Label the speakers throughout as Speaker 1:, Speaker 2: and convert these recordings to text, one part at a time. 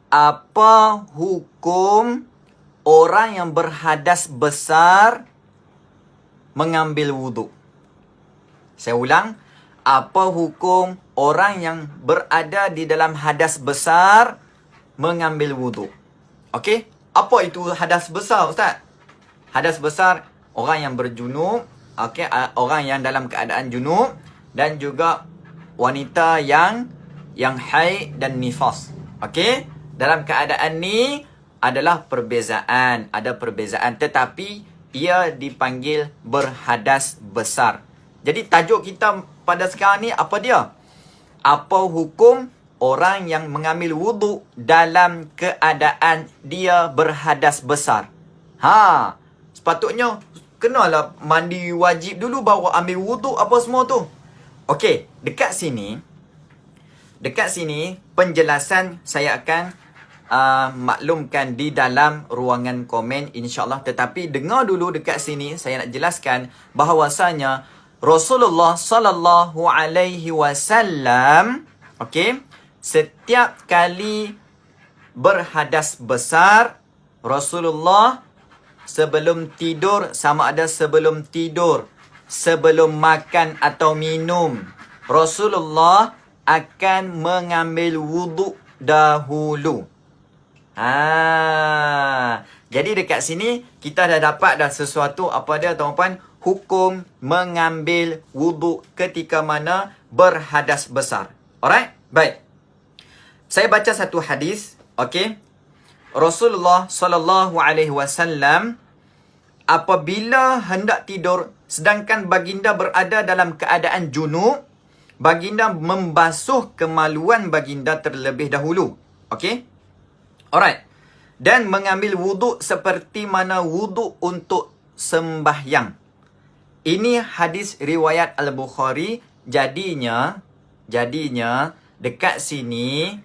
Speaker 1: Apa hukum orang yang berhadas besar mengambil wuduk? Saya ulang. Apa hukum orang yang berada di dalam hadas besar mengambil wuduk? Okey? Apa itu hadas besar, Ustaz? Hadas besar, orang yang berjunub, okey, orang yang dalam keadaan junub, dan juga wanita yang haid dan nifas. Okey? Dalam keadaan ni adalah perbezaan, ada perbezaan, tetapi ia dipanggil berhadas besar. Jadi tajuk kita pada sekarang ni apa dia? Apa hukum orang yang mengambil wuduk dalam keadaan dia berhadas besar? Sepatutnya kenalah mandi wajib dulu baru ambil wuduk apa semua tu. Okey, dekat sini penjelasan saya akan maklumkan di dalam ruangan komen insya-Allah, tetapi dengar dulu dekat sini saya nak jelaskan bahawasanya Rasulullah sallallahu alaihi wasallam, okey, setiap kali berhadas besar, Rasulullah sebelum tidur, sama ada sebelum tidur, sebelum makan atau minum, Rasulullah akan mengambil wuduk dahulu. Jadi dekat sini kita dah dapat dah sesuatu apa dia tuan-tuan, hukum mengambil wuduk ketika mana berhadas besar. Alright? Baik. Saya baca satu hadis, okey. Rasulullah sallallahu alaihi wasallam apabila hendak tidur sedangkan baginda berada dalam keadaan junub, baginda membasuh kemaluan baginda terlebih dahulu. Okey? Alright. Dan mengambil wuduk seperti mana wuduk untuk sembahyang. Ini hadis riwayat Al-Bukhari. Jadinya dekat sini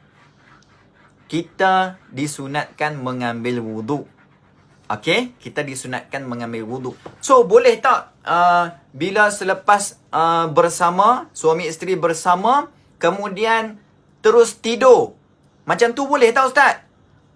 Speaker 1: kita disunatkan mengambil wuduk. Okey? Kita disunatkan mengambil wuduk. So, boleh tak bila selepas bersama, suami isteri bersama, kemudian terus tidur? Macam tu boleh tak, Ustaz?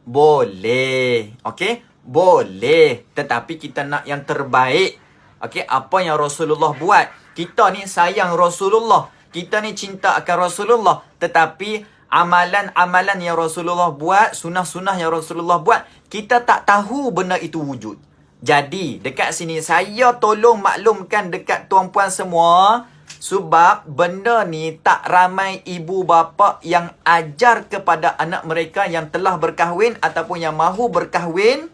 Speaker 1: Boleh. Okey? Boleh. Tetapi kita nak yang terbaik. Okey? Apa yang Rasulullah buat. Kita ni sayang Rasulullah. Kita ni cinta akan Rasulullah. Tetapi amalan-amalan yang Rasulullah buat, sunnah-sunnah yang Rasulullah buat, kita tak tahu benda itu wujud. Jadi, dekat sini saya tolong maklumkan dekat tuan-puan semua, sebab benda ni tak ramai ibu bapa yang ajar kepada anak mereka yang telah berkahwin ataupun yang mahu berkahwin.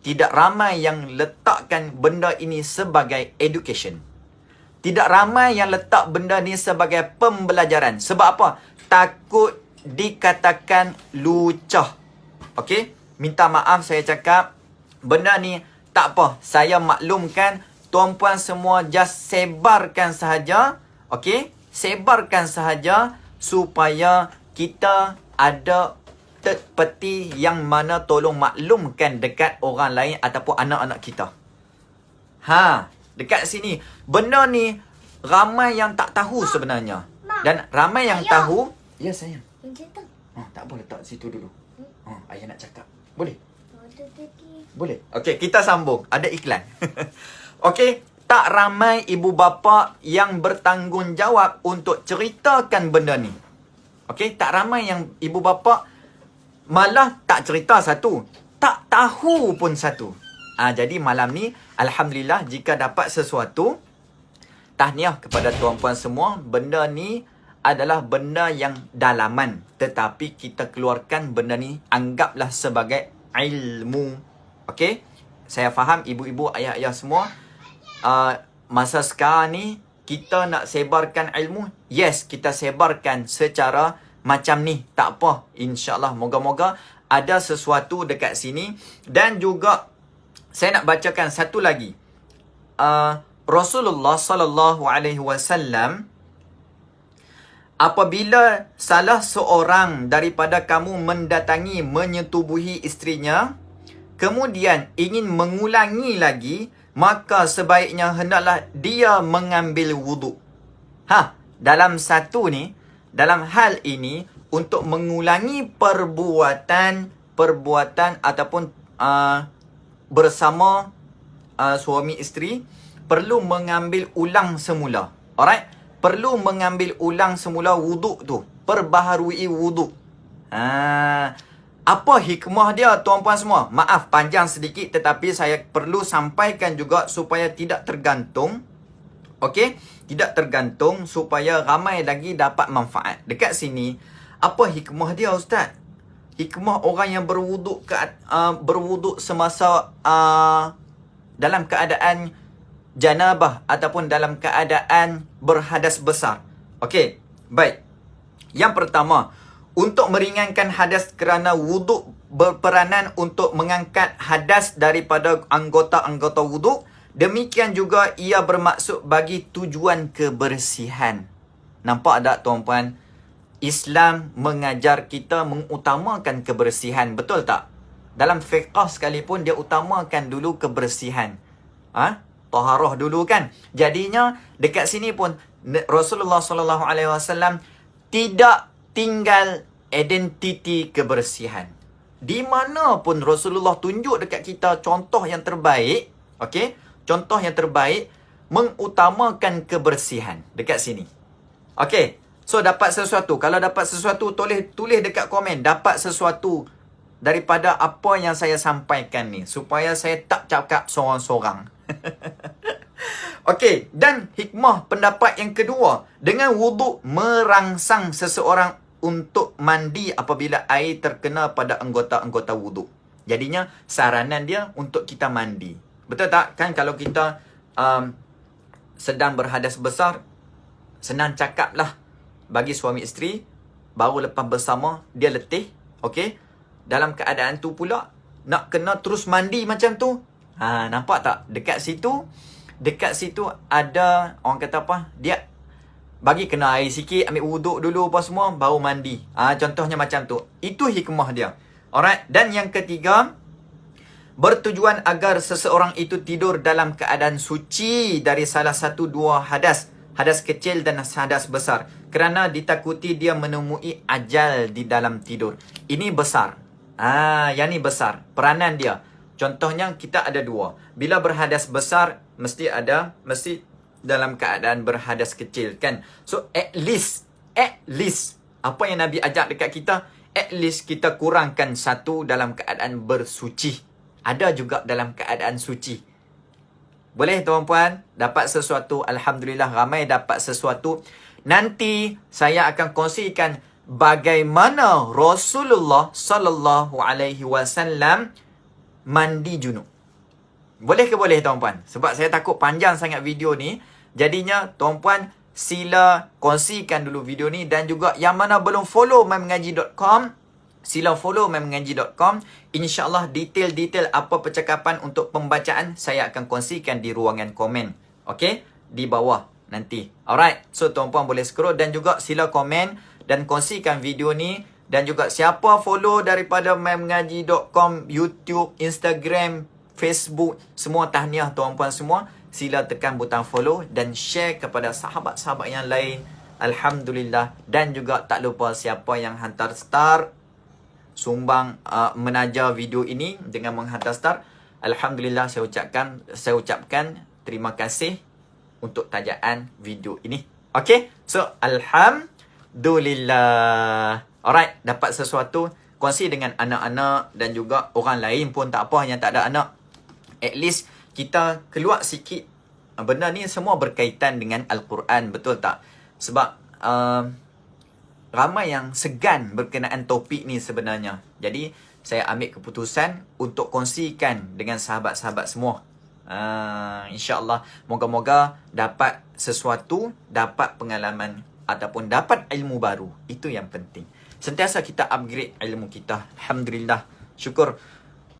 Speaker 1: Tidak ramai yang letakkan benda ini sebagai education. Tidak ramai yang letak benda ni sebagai pembelajaran. Sebab apa? Takut dikatakan lucah. Okey? Minta maaf saya cakap, benda ni tak apa. Saya maklumkan, tuan-puan semua just sebarkan sahaja. Okey? Sebarkan sahaja supaya kita ada peti yang mana tolong maklumkan dekat orang lain ataupun anak-anak kita. Dekat sini. Benda ni ramai yang tak tahu sebenarnya. Dan ramai yang tahu. Ya sayang. Tak boleh letak situ dulu. Ayah nak cakap. Boleh? Boleh. Okey, kita sambung. Ada iklan. Okey, tak ramai ibu bapa yang bertanggungjawab untuk ceritakan benda ni. Okey, tak ramai yang ibu bapa malah tak cerita satu. Tak tahu pun satu. Jadi malam ni, alhamdulillah, jika dapat sesuatu, tahniah kepada tuan-puan semua. Benda ni adalah benda yang dalaman. Tetapi kita keluarkan benda ni, anggaplah sebagai ilmu. Okey? Saya faham ibu-ibu, ayah-ayah semua. Masa sekarang ni, kita nak sebarkan ilmu. Yes, kita sebarkan secara macam ni. Tak apa. InsyaAllah, moga-moga ada sesuatu dekat sini. Dan juga, saya nak bacakan satu lagi. Rasulullah sallallahu alaihi wasallam, apabila salah seorang daripada kamu mendatangi, menyetubuhi isterinya, kemudian ingin mengulangi lagi, maka sebaiknya hendaklah dia mengambil wuduk. Dalam hal ini, untuk mengulangi perbuatan ataupun bersama suami isteri, perlu mengambil ulang semula. Alright? Perlu mengambil ulang semula wuduk tu. Perbaharui wuduk. Apa hikmah dia tuan-puan semua? Maaf panjang sedikit tetapi saya perlu sampaikan juga supaya tidak tergantung. Okey? Tidak tergantung supaya ramai lagi dapat manfaat. Dekat sini, apa hikmah dia Ustaz? Hikmah orang yang berwuduk semasa dalam keadaan janabah ataupun dalam keadaan berhadas besar. Okey, baik. Yang pertama, untuk meringankan hadas kerana wuduk berperanan untuk mengangkat hadas daripada anggota-anggota wuduk. Demikian juga ia bermaksud bagi tujuan kebersihan. Nampak tak tuan-puan? Islam mengajar kita mengutamakan kebersihan. Betul tak? Dalam fiqh sekalipun dia utamakan dulu kebersihan. Taharah dulu kan. Jadinya dekat sini pun Rasulullah SAW tidak tinggal identiti kebersihan. Di mana pun Rasulullah tunjuk dekat kita contoh yang terbaik, okey? Contoh yang terbaik mengutamakan kebersihan dekat sini. Okey. So dapat sesuatu. Kalau dapat sesuatu tulis dekat komen dapat sesuatu daripada apa yang saya sampaikan ni supaya saya tak cakap sorang-sorang. Okey, dan hikmah pendapat yang kedua, dengan wuduk merangsang seseorang untuk mandi apabila air terkena pada anggota-anggota wuduk. Jadinya saranan dia untuk kita mandi. Betul tak? Kan kalau kita sedang berhadas besar, senang cakap lah bagi suami isteri, baru lepas bersama dia letih, okey? Dalam keadaan tu pula nak kena terus mandi macam tu. Nampak tak? Dekat situ ada orang kata apa? Dia bagi kena air sikit, ambil wuduk dulu apa semua, baru mandi. Contohnya macam tu. Itu hikmah dia. Alright. Dan yang ketiga, bertujuan agar seseorang itu tidur dalam keadaan suci dari salah satu dua hadas. Hadas kecil dan hadas besar. Kerana ditakuti dia menemui ajal di dalam tidur. Ini besar. Yang ni besar. Peranan dia. Contohnya kita ada dua. Bila berhadas besar, mesti dalam keadaan berhadas kecil kan. So at least apa yang Nabi ajak dekat kita, at least kita kurangkan satu dalam keadaan bersuci. Ada juga dalam keadaan suci. Boleh tuan-puan? Dapat sesuatu. Alhamdulillah ramai dapat sesuatu. Nanti saya akan kongsikan bagaimana Rasulullah SAW mandi junub. Boleh ke boleh tuan-puan? Sebab saya takut panjang sangat video ni. Jadinya tuan-puan sila kongsikan dulu video ni. Dan juga yang mana belum follow mymengaji.com, sila follow mymengaji.com. InsyaAllah detail-detail apa percakapan untuk pembacaan saya akan kongsikan di ruangan komen. Okey? Di bawah nanti. Alright. So tuan-puan boleh scroll dan juga sila komen dan kongsikan video ni. Dan juga siapa follow daripada mymengaji.com, YouTube, Instagram, Facebook, semua tahniah tuan-puan semua. Sila tekan butang follow dan share kepada sahabat-sahabat yang lain. Alhamdulillah. Dan juga tak lupa siapa yang hantar star, sumbang menaja video ini dengan menghantar star. Alhamdulillah saya ucapkan terima kasih untuk tajaan video ini. Okay. So Alhamdulillah. Alright. Dapat sesuatu. Kongsi dengan anak-anak dan juga orang lain pun tak apa yang tak ada anak. At least kita keluar sikit. Benda ni semua berkaitan dengan Al-Quran. Betul tak? Sebab ramai yang segan berkenaan topik ni sebenarnya. Jadi saya ambil keputusan untuk kongsikan dengan sahabat-sahabat semua. InsyaAllah moga-moga dapat sesuatu, dapat pengalaman ataupun dapat ilmu baru. Itu yang penting. Sentiasa kita upgrade ilmu kita. Alhamdulillah. Syukur